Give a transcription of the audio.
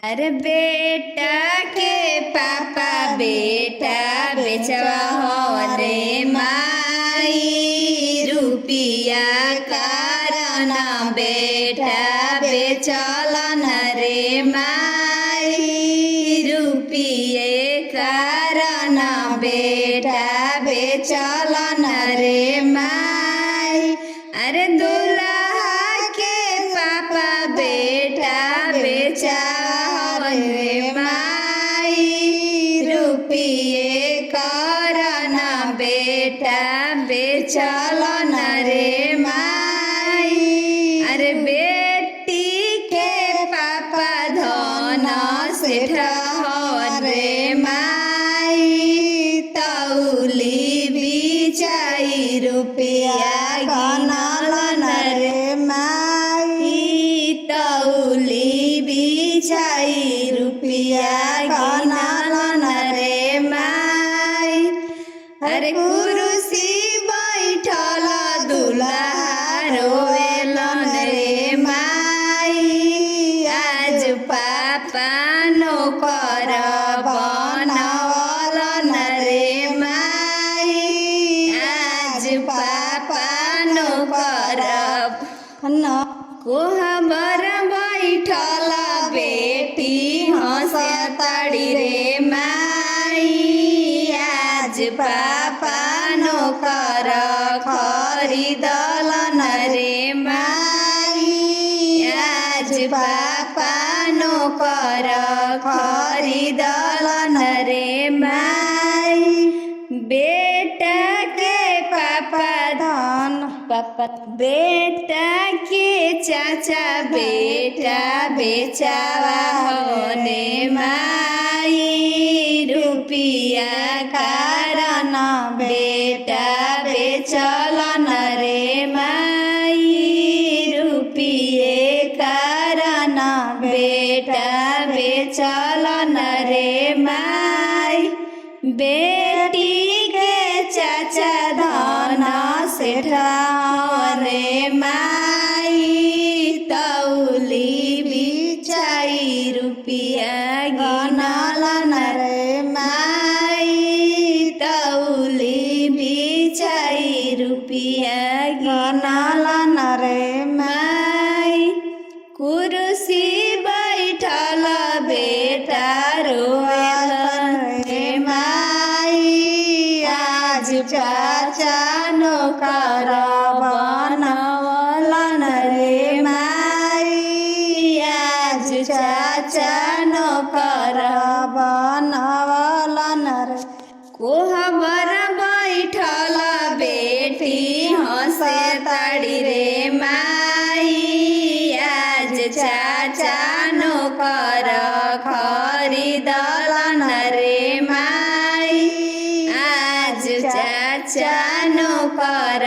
अरे बेटा के पापा बेटा बेचवा हो रे माई रुपिया कारण बेटा बेचल न रे माई रुपिये कारण बेटा बेचल न रे माई। अरे दूल्हा के पापा बेटा बेचा रे माई रुपिये कारण बेटा बेचल न रे माई। अरे बेटी के पापा धन सेठ हो रे माई तौली बिचाई रुपिया गनल न रे माई तौली बिचाई रुपिया गनल न रे माई। अरे कुर्सी बैठल दूल्हा रोवेल न रे माई आज पापा नौकर बनवल न रे माई आज पापा नौकर कोहबर बैठल बेटी हंसे तड़ी रे माई आज पापा नौकर खरीदल न रे माई आज पापा नौकर खरीदल न रे माई। बेटा के पापा धन पापा बेटा के चाचा बेटा बेचावा होने माई रुपिया कारण बेटा बेचल न रे माई रुपिये कारण बेटा बेचल न रे माई। बेटी के चाचा धन सेठ रे माई तौली बिचाई रुपिया गनल न रे माई तौली बिचाई रुपिया गनल न रे माई। कुर्सी बैठल बेटा रोवेल रे माई आज चाचा नौकर बनवल न रे माई आज चाचा नौकर बनवल न रे कोहबर बैठल बेटी हंसे तड़ी रे माई आज चाचा नौकर खरीदल न रे माई आज चाचा नौकर